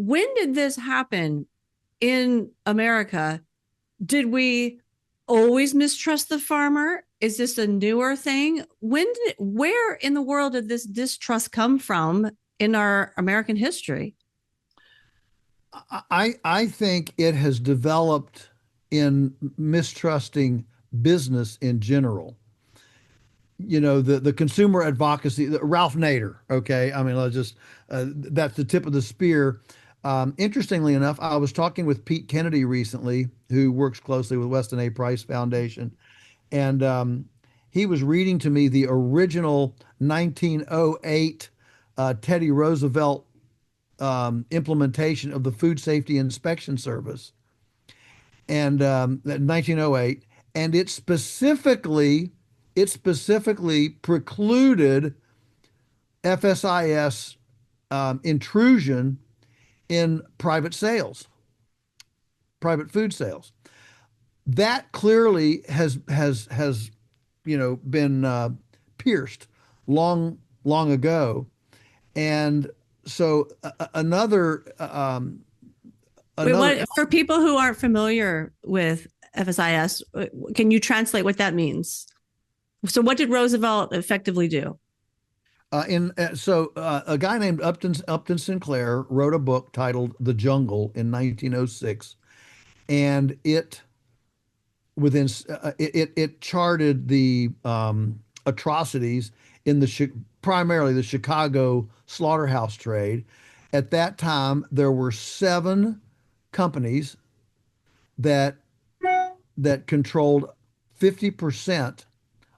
When did this happen in America? Did we always mistrust the farmer? Is this a newer thing? Where in the world did this distrust come from in our American history? I think it has developed in mistrusting business in general. The consumer advocacy, Ralph Nader. Okay, I mean, let's just that's the tip of the spear. Interestingly enough, I was talking with Pete Kennedy recently, who works closely with Weston A. Price Foundation, and he was reading to me the original 1908 Teddy Roosevelt implementation of the Food Safety Inspection Service, and that 1908, and it specifically precluded FSIS intrusion in private sales, private food sales. That clearly has been pierced long ago, and so Wait, another what for people who aren't familiar with FSIS, can you translate what that means? So what did Roosevelt effectively do? A guy named Upton Sinclair wrote a book titled The Jungle in 1906, and it charted the atrocities in primarily the Chicago slaughterhouse trade. At that time, there were seven companies that controlled 50%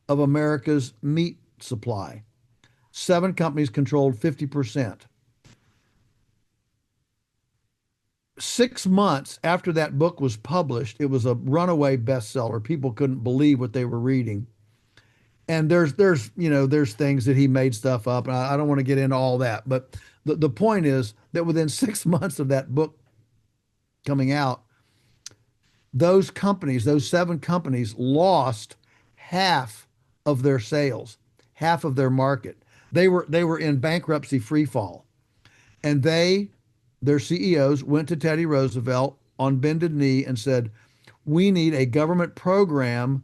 of America's meat supply. Seven companies controlled 50%. 6 months after that book was published, it was a runaway bestseller. People couldn't believe what they were reading. And there's things that he made stuff up, and I don't want to get into all that. But the point is that within 6 months of that book coming out, those companies, those seven companies, lost half of their sales, half of their market. They were in bankruptcy free fall, and their CEOs went to Teddy Roosevelt on bended knee and said, "We need a government program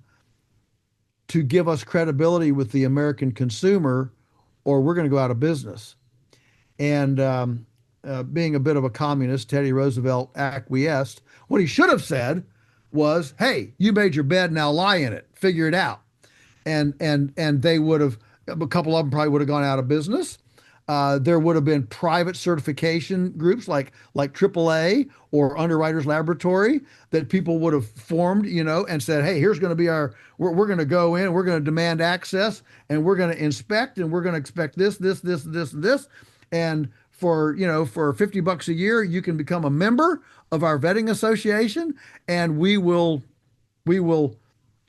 to give us credibility with the American consumer, or we're going to go out of business." And being a bit of a communist, Teddy Roosevelt acquiesced. What he should have said was, "Hey, you made your bed, now lie in it. Figure it out." And they would have, a couple of them probably would have gone out of business. There would have been private certification groups like AAA or Underwriters Laboratory that people would have formed, and said, "Hey, here's going to be we're going to go in, we're going to demand access, and we're going to inspect, and we're going to expect this, this, this, this, and this. And for $50 a year, you can become a member of our vetting association, and we will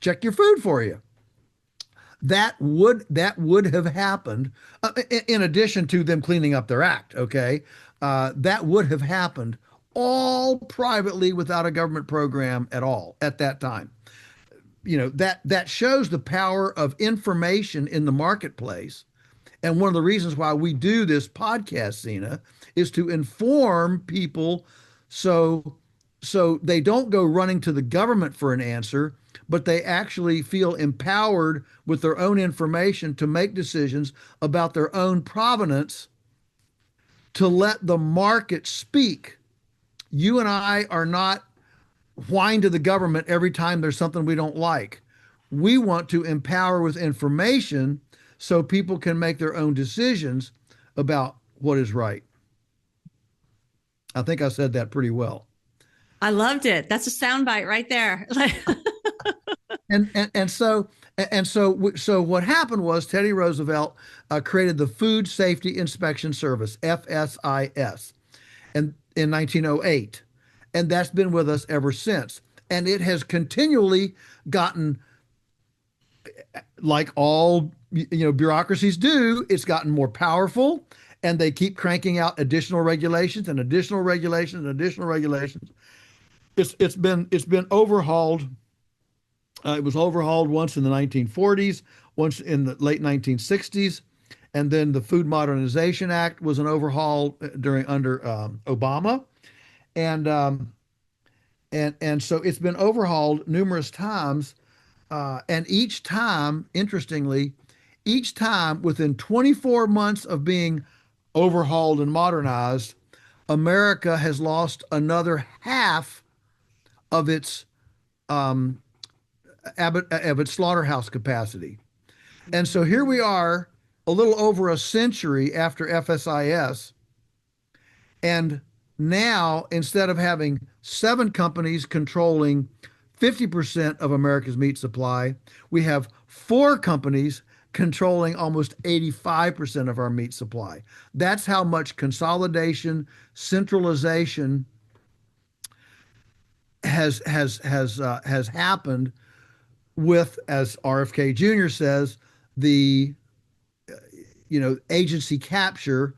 check your food for you." That would have happened, in addition to them cleaning up their act. Okay, that would have happened all privately without a government program at all at that time. That shows the power of information in the marketplace. And one of the reasons why we do this podcast, Zena, is to inform people so they don't go running to the government for an answer, but they actually feel empowered with their own information to make decisions about their own provenance, to let the market speak. You and I are not whine to the government every time there's something we don't like. We want to empower with information so people can make their own decisions about what is right. I think I said that pretty well. I loved it. That's a soundbite right there. And so what happened was Teddy Roosevelt created the Food Safety Inspection Service, FSIS, and in 1908, and that's been with us ever since. And it has continually gotten, like all bureaucracies do, it's gotten more powerful, and they keep cranking out additional regulations and additional regulations and additional regulations. It's been overhauled. It was overhauled once in the 1940s, once in the late 1960s, and then the Food Modernization Act was an overhaul during under Obama, and so it's been overhauled numerous times, and each time, interestingly, each time within 24 months of being overhauled and modernized, America has lost another half of its um, of its slaughterhouse capacity. And so here we are, a little over a century after FSIS, and now instead of having seven companies controlling 50% of America's meat supply, we have four companies controlling almost 85% of our meat supply. That's how much consolidation, centralization has happened with, as RFK Jr. says, the agency capture,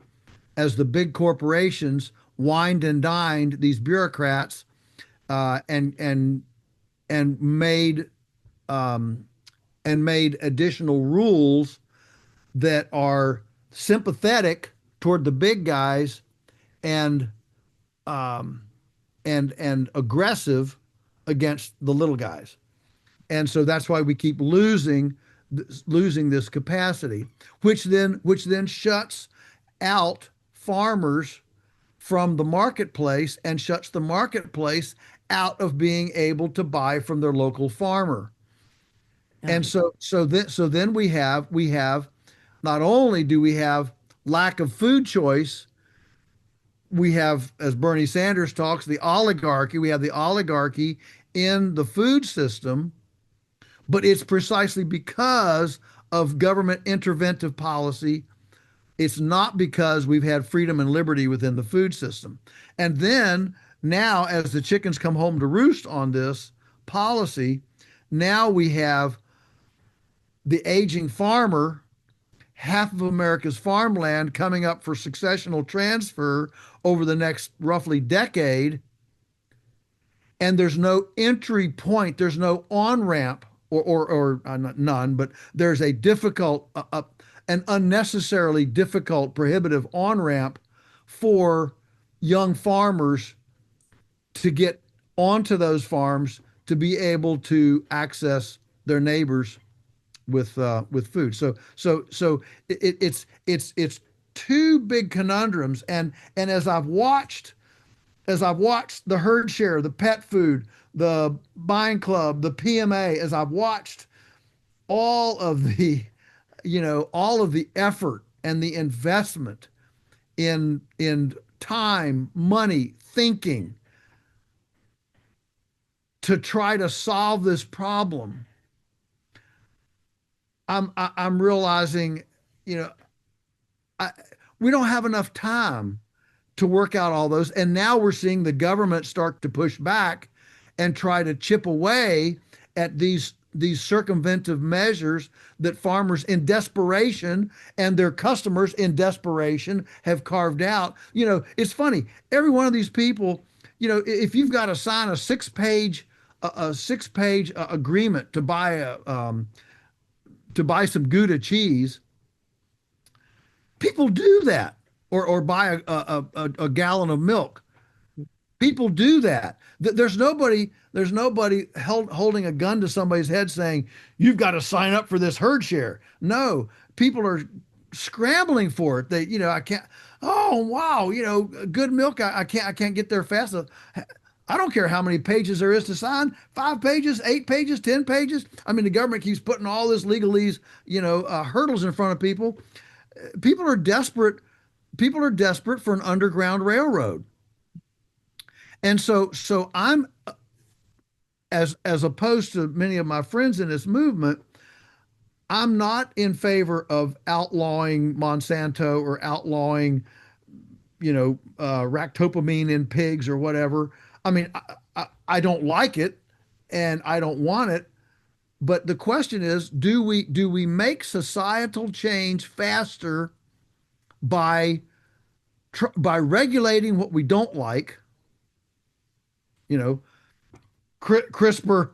as the big corporations wined and dined these bureaucrats, and made um, made additional rules that are sympathetic toward the big guys, and um, and aggressive against the little guys. And so that's why we keep losing this capacity, which then shuts out farmers from the marketplace and shuts the marketplace out of being able to buy from their local farmer. Yeah. And so then we have not only do we have lack of food choice, we have, as Bernie Sanders talks, the oligarchy. We have the oligarchy in the food system, but it's precisely because of government interventive policy. It's not because we've had freedom and liberty within the food system. And then now, as the chickens come home to roost on this policy, now we have the aging farmer, half of America's farmland coming up for successional transfer over the next roughly decade. And there's no entry point, there's no on ramp, or none, but there's a difficult, an unnecessarily difficult, prohibitive on ramp for young farmers to get onto those farms to be able to access their neighbors with food. So it's two big conundrums, and as I've watched the herd share, the pet food, the buying club, the PMA, as I've watched all of the, all of the effort and the investment in time, money, thinking to try to solve this problem, I'm realizing, you know, I, we don't have enough time to work out all those. And now we're seeing the government start to push back and try to chip away at these circumventive measures that farmers in desperation and their customers in desperation have carved out. It's funny. Every one of these people, if you've got to sign a six page agreement to buy some Gouda cheese, people do that, or buy a gallon of milk. People do that. There's nobody holding a gun to somebody's head saying, you've got to sign up for this herd share. No, people are scrambling for it. I can't, oh, wow, good milk. I can't get there fast enough. I don't care how many pages there is to sign, 5 pages, 8 pages, 10 pages. I mean, the government keeps putting all this legalese, hurdles in front of people. People are desperate. People are desperate for an underground railroad. And so I'm, as opposed to many of my friends in this movement, I'm not in favor of outlawing Monsanto or outlawing, ractopamine in pigs or whatever. I mean, I don't like it and I don't want it. But the question is, do we make societal change faster by regulating what we don't like? CRISPR,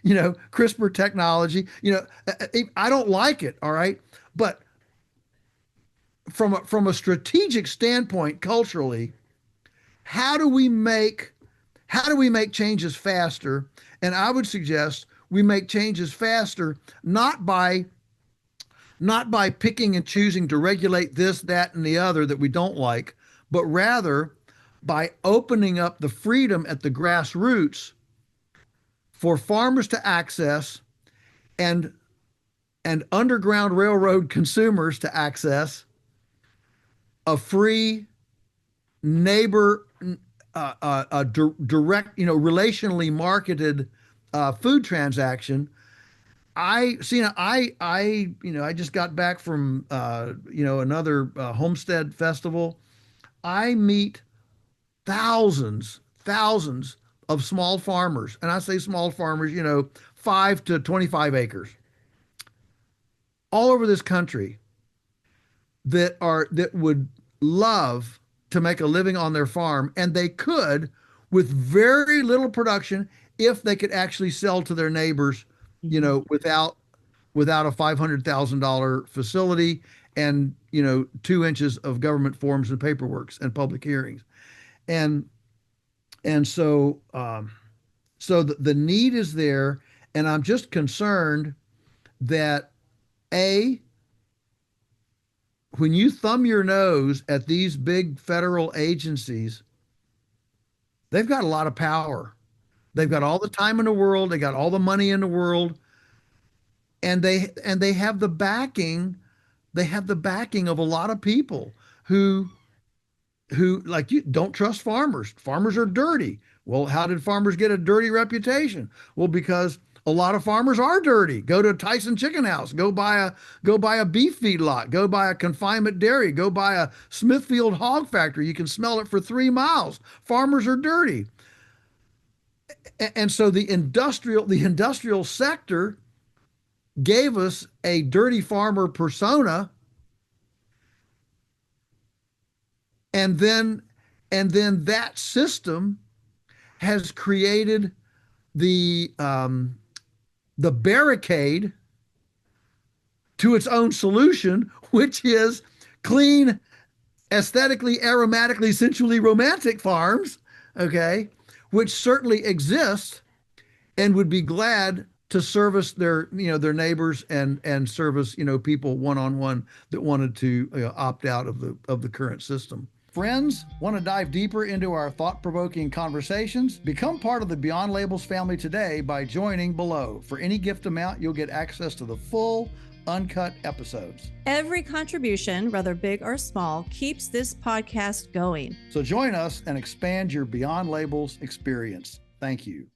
CRISPR technology. I don't like it. All right, but from a strategic standpoint, culturally, how do we make changes faster? And I would suggest we make changes faster not by picking and choosing to regulate this, that, and the other that we don't like, but rather by opening up the freedom at the grassroots for farmers to access and underground railroad consumers to access a free neighbor, direct, relationally marketed food transaction. I just got back from another homestead festival. I meet thousands of small farmers, and I say small farmers, 5 to 25 acres, all over this country that would love to make a living on their farm, and they could with very little production if they could actually sell to their neighbors, without a $500,000 facility and 2 inches of government forms and paperwork and public hearings, and so the need is there, and I'm just concerned that when you thumb your nose at these big federal agencies, they've got a lot of power. They've got all the time in the world. They got all the money in the world, and they have the backing. They have the backing of a lot of people who like you don't trust farmers. Farmers are dirty. Well, how did farmers get a dirty reputation? Well, because a lot of farmers are dirty. Go to Tyson Chicken House. Go buy a beef feedlot. Go buy a confinement dairy. Go buy a Smithfield hog factory. You can smell it for 3 miles. Farmers are dirty. And so the industrial sector gave us a dirty farmer persona, and then that system has created the barricade to its own solution, which is clean, aesthetically, aromatically, sensually romantic farms, okay, which certainly exist and would be glad to service their neighbors and service people one-on-one that wanted to opt out of the current system. Friends, want to dive deeper into our thought-provoking conversations? Become part of the Beyond Labels family today by joining below. For any gift amount, you'll get access to the full, uncut episodes. Every contribution, whether big or small, keeps this podcast going. So join us and expand your Beyond Labels experience. Thank you.